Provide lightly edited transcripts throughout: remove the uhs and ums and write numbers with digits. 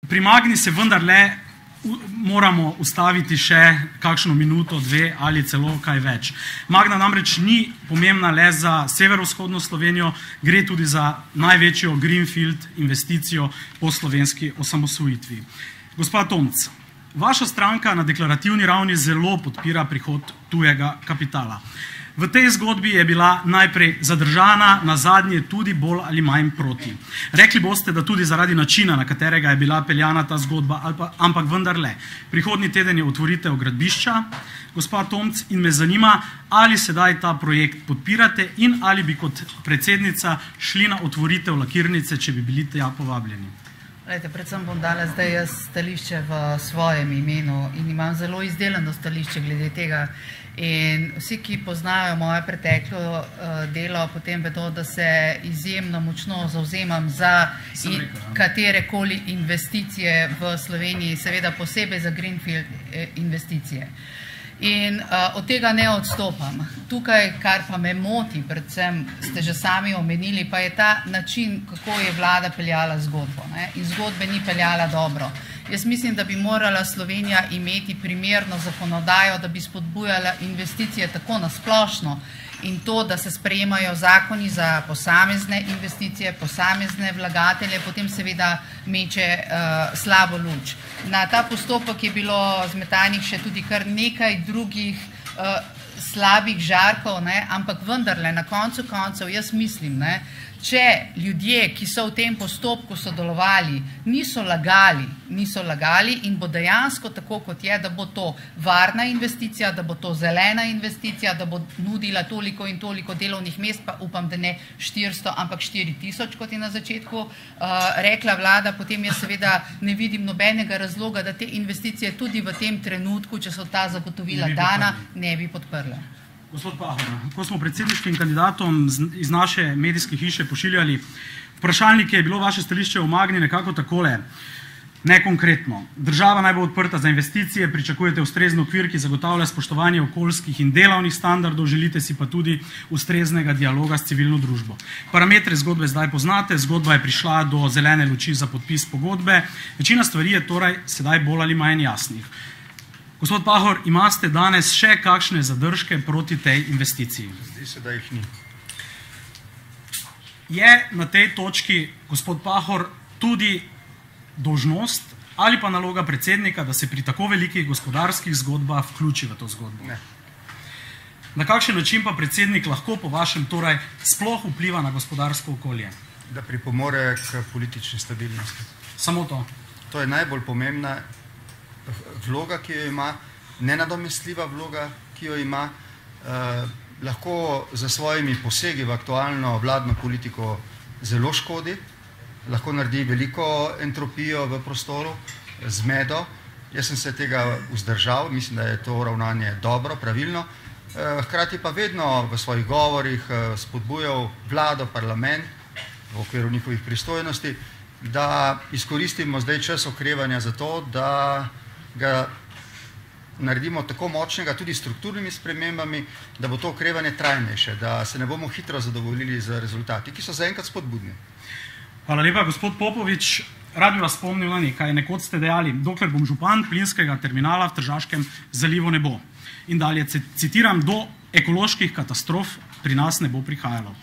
Pri Magni se vendarle moramo ustaviti še kakšno minuto, dve ali celo kaj več. Magna namreč ni pomembna le za severovzhodno Slovenijo, gre tudi za največjo greenfield investicijo po slovenski osamosvojitvi. Gospa Tomc, vaša stranka na deklarativni ravni zelo podpira prihod tujega kapitala. V tej zgodbi je bila najprej zadržana, nazadnje tudi bolj ali manj proti. Rekli boste, da tudi zaradi načina, na katerega je bila peljana ta zgodba, ampak vendarle. Prihodnji teden je otvoritev gradbišča, gospa Tomc, in me zanima, ali sedaj ta projekt podpirate in ali bi kot predsednica šli na otvoritev lakirnice, če bi bili tja povabljeni. Predvsem bom dala zdaj jaz stališče v svojem imenu in imam zelo izdelano stališče glede tega. In vsi, ki poznajo moje preteklo delo, potem vedo, da se izjemno močno zavzemam za katerekoli investicije v Sloveniji, seveda posebej za greenfield investicije. In od tega ne odstopam. Tukaj, kar pa me moti, predvsem ste že sami omenili, pa je ta način, kako je vlada peljala zgodbo. In zgodbe ni peljala dobro. Jaz mislim, da bi morala Slovenija imeti primerno zakonodajo, da bi spodbujala investicije tako nasplošno in to, da se sprejemajo zakoni za posamezne investicije, posamezne vlagatelje, potem seveda meče slabo luč. Na ta postopek je bilo zmetanih še tudi kar nekaj drugih slabih žarkov, ampak vendarle na koncu koncev jaz mislim, če ljudje, ki so v tem postopku sodelovali, niso lagali in bo dejansko tako, kot je, da bo to varna investicija, da bo to zelena investicija, da bo nudila toliko in toliko delovnih mest, pa upam, da ne 400, ampak 4000, kot je na začetku rekla vlada, potem jaz seveda ne vidim nobenega razloga, da te investicije tudi v tem trenutku, če so ta zagotovila dana, ne bi podprla. Gospod Pahor, ko smo predsedniškim kandidatom iz naše medijske hiše pošiljali vprašalnike, je bilo vaše stališče o Magni nekako takole, nekonkretno. Država naj bo odprta za investicije, pričakujete ustrezen okvir, ki zagotavlja spoštovanje okoljskih in delovnih standardov, želite si pa tudi ustreznega dialoga s civilno družbo. Parametre zgodbe zdaj poznate, zgodba je prišla do zelene luči za podpis pogodbe, večina stvari je torej sedaj bolj ali manj jasnih. Gospod Pahor, imate danes še kakšne zadržke proti tej investiciji? Zdi se, da jih ni. Je na tej točki, gospod Pahor, tudi dolžnost ali pa naloga predsednika, da se pri tako velikih gospodarskih zgodbah vključi v to zgodbo? Ne. Na kakšen način pa predsednik lahko po vašem torej sploh vpliva na gospodarsko okolje? Da pripomore k politični stabilnosti. Samo to? To je najbolj pomembna vloga, ki jo ima, nenadomestljiva vloga, ki jo ima, lahko za svojimi posegi v aktualno vladno politiko zelo škodi, lahko naredi veliko entropijo v prostoru, zmedo. Jaz sem se tega vzdržal, mislim, da je to ravnanje dobro, pravilno. Hkrati pa vedno v svojih govorih spodbujal vlado, parlament v okviru njihovih pristojnosti, da izkoristimo zdaj čas okrevanja za to, da ga naredimo tako močnega tudi strukturnimi spremembami, da bo to okrevanje trajnejše, da se ne bomo hitro zadovoljili z rezultati, ki so zaenkrat spodbudni. Hvala lepa, gospod Popovič. Rad bi vas spomnil na nekaj. Nekoč ste dejali, dokler bom župan, plinskega terminala v Tržaškem zalivu ne bo. In dalje citiram, do ekoloških katastrof pri nas ne bo prihajalo.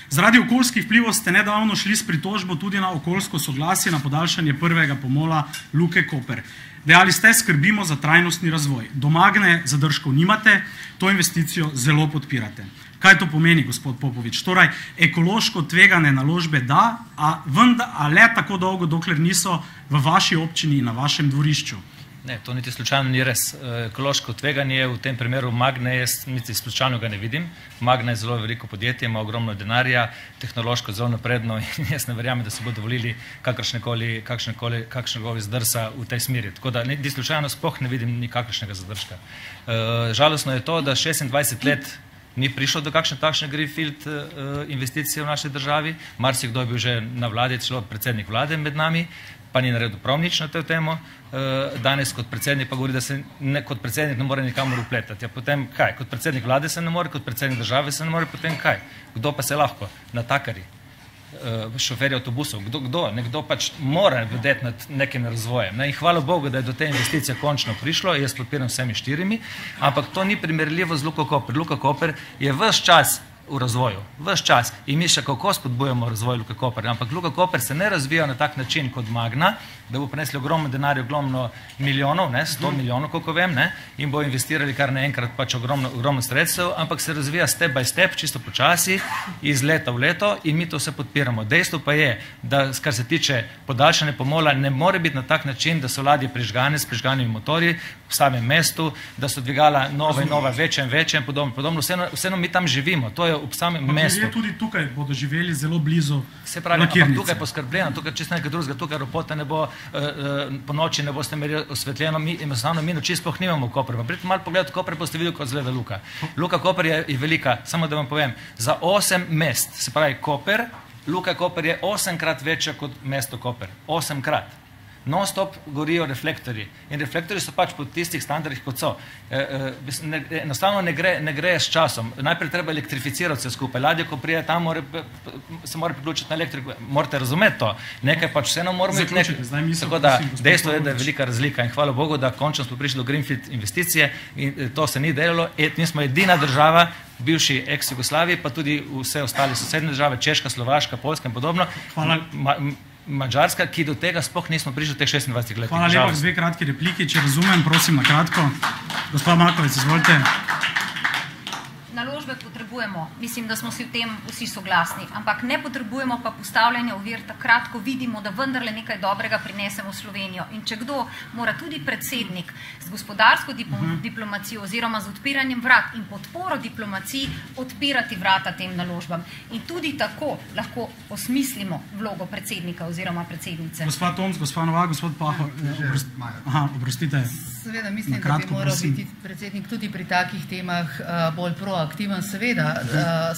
Zaradi okoljskih vplivov ste nedavno šli s pritožbo tudi na okoljsko soglasje na podaljšanje prvega pomola Luke Koper. Dejali ste, skrbimo za trajnostni razvoj. Do Magne zadržkov nimate, to investicijo zelo podpirate. Kaj to pomeni, gospod Popovič? Torej, ekološko tvegane naložbe da, a le tako dolgo, dokler niso v vaši občini in na vašem dvorišču. Ne, to niti slučajno ni res. Ekološko tveganje v tem primeru Magne, jaz niti slučajno ga ne vidim. Magna je zelo veliko podjetje, ima ogromno denarja, tehnološko zelo napredno in jaz ne verjamem, da se bodo dovolili kakršnekoli zdrsa v tej smeri. Tako da niti slučajno sploh ne vidim nikakršnega zadržka. Žalostno je to, da 26 let ni prišlo do kakšne takšne greenfield investicije v naši državi. Marsikdo je bil že na vladi, celo predsednik vlade med nami, pa ni naredil prav nič na to temo. Danes kot predsednik pa govori, da se kot predsednik ne more nikamor upletati. Ja, potem kaj? Kot predsednik vlade se ne more, kot predsednik države se ne more, potem kaj? Kdo pa se lahko? Natakari. šoferje avtobusov. Nekdo pač mora vedeti nad nekim razvojem. In hvala Bogu, da je do te investicije končno prišlo, jaz podpiram vsemi 4, ampak to ni primerljivo z Luko Koper. Luka Koper je ves čas v razvoju, ves čas. In mi še kako spodbujamo razvoj Luke Koper. Ampak Luka Koper se ne razvija na tak način kot Magna, da bo prinesli ogromno denarja, ogromno milijonov, 100 milijonov, koliko vem, in bo investirali kar naenkrat pač ogromno sredstev, ampak se razvija step by step, čisto počasi, iz leta v leto in mi to vse podpiramo. Dejstvo pa je, da kar se tiče podaljšanja pomola, ne more biti na tak način, da so ladje prižgane s prižganimi motorji v samem mestu, da so dvigala nova in nova, večja in večja in podobno. Vseeno mi tam živimo, to je ob samem mestu. Tudi tukaj bodo živeli zelo blizu lakirnice. Tukaj je poskrbljeno, tukaj čisto nekaj drugega, tukaj ropota ne bo, po noči ne boste imeli osvetljeno, enostavno mi noči sploh nimamo Koper. Pa pridite malo pogledati Koper, boste videli, kot izgleda Luka. Luka Koper je velika, samo da vam povem, za 8 mest, se pravi Koper, Luka Koper je 8-krat večja kot mesto Koper. 8-krat. Non-stop gorijo reflektorji. In reflektorji so pač po tistih standardih, kot so. Enostavno ne gre s časom. Najprej treba elektrificirati vse skupaj. Ladje, ko prije tam, se mora priključiti na elektriko. Morate razumeti to. Nekaj pač vseeno moramo imeti nekaj. Tako da dejstvo je, da je velika razlika. In hvala Bogu, da končno smo prišli do Greenfield investicije in to se ni delalo. Mi smo edina država, bivši ex-Jugoslaviji, pa tudi vse ostale sosednje države, Češka, Slovaška, Poljska in podobno. Mađarska, ki do tega sploh nismo prišli v teh 26 letih. Hvala lepa, 2 kratki repliki, če razumem, prosim na kratko. Gospod Makovec, izvolite. Naložbe potrebujemo, mislim, da smo si v tem vsi soglasni, ampak ne potrebujemo pa postavljanja ovir takrat, ko vidimo, da vendarle nekaj dobrega prinesemo v Slovenijo. In če kdo, mora tudi predsednik z gospodarsko diplomacijo oziroma z odpiranjem vrat in podporo diplomaciji odpirati vrata tem naložbam. In tudi tako lahko osmislimo vlogo predsednika oziroma predsednice. Gospod Tomc, gospod Novak, gospod Pahor, oprostite. Seveda mislim, da bi moral biti predsednik tudi pri takih temah bolj proaktiven, seveda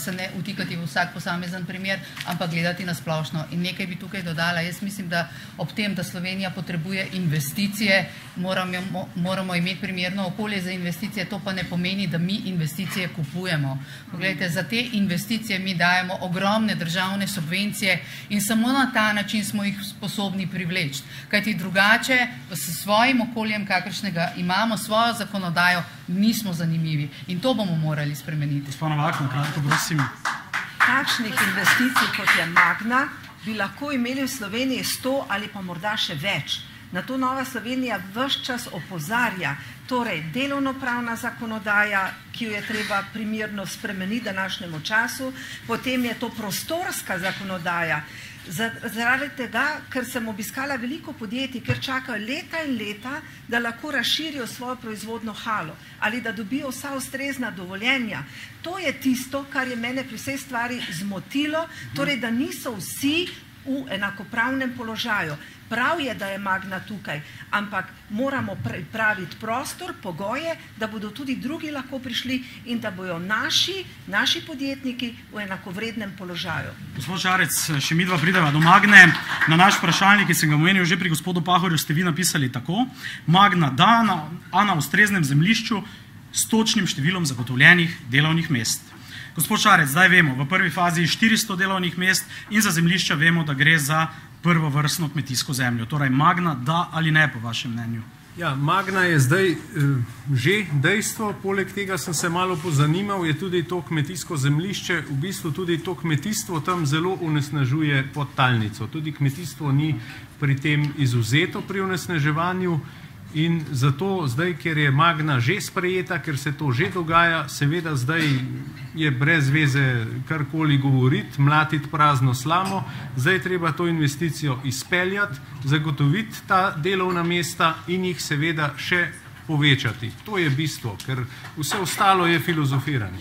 se ne utikati v vsak posamezen primer, ampak gledati na splošno. In nekaj bi tukaj dodala. Jaz mislim, da ob tem, da Slovenija potrebuje investicije, moramo imeti primerno okolje za investicije, to pa ne pomeni, da mi investicije kupujemo. Poglejte, za te investicije mi dajemo ogromne državne subvencije in samo na ta način smo jih sposobni privleči. Kajti drugače s svojim okoljem, kakršnega imamo, svojo zakonodajo, nismo zanimivi. In to bomo morali spremeniti. Gospod Novak, na kratko, prosim. Takšnih investicij, kot je Magna, bi lahko imeli v Sloveniji 100 ali pa morda še več. Na to Nova Slovenija ves čas opozarja, torej delovnopravna zakonodaja, ki jo je treba primerno spremeniti današnjemu času, potem je to prostorska zakonodaja. Zaradi tega, ker sem obiskala veliko podjetij, ker čakajo leta in leta, da lahko razširijo svojo proizvodno halo ali da dobijo vsa ustrezna dovoljenja. To je tisto, kar je mene pri vsej stvari zmotilo, torej da niso vsi v enakopravnem položaju. Prav je, da je Magna tukaj, ampak moramo pripraviti prostor, pogoje, da bodo tudi drugi lahko prišli in da bojo naši podjetniki v enakovrednem položaju. Gospod Šarec, še midva prideva do Magne. Na naš vprašalnik, ki sem ga omenil že pri gospodu Pahorju, ste vi napisali tako: Magna da, a na ustreznem zemljišču s točnim številom zagotovljenih delovnih mest. Gospod Šarec, zdaj vemo, v prvi fazi 400 delovnih mest in za zemljišča vemo, da gre za prvovrstno kmetijsko zemljo. Torej, Magna da ali ne, po vašem mnenju? Ja, Magna je zdaj že dejstvo, poleg tega sem se malo pozanimal, je tudi to kmetijsko zemljišče, v bistvu tudi to kmetijstvo tam zelo onesnažuje podtalnico. Tudi kmetijstvo ni pri tem izuzeto pri onesnaževanju. In zato zdaj, ker je Magna že sprejeta, ker se to že dogaja, seveda zdaj je brez veze karkoli govoriti, mlatiti prazno slamo, zdaj treba to investicijo izpeljati, zagotoviti ta delovna mesta in jih seveda še povečati. To je bistvo, ker vse ostalo je filozofiranje.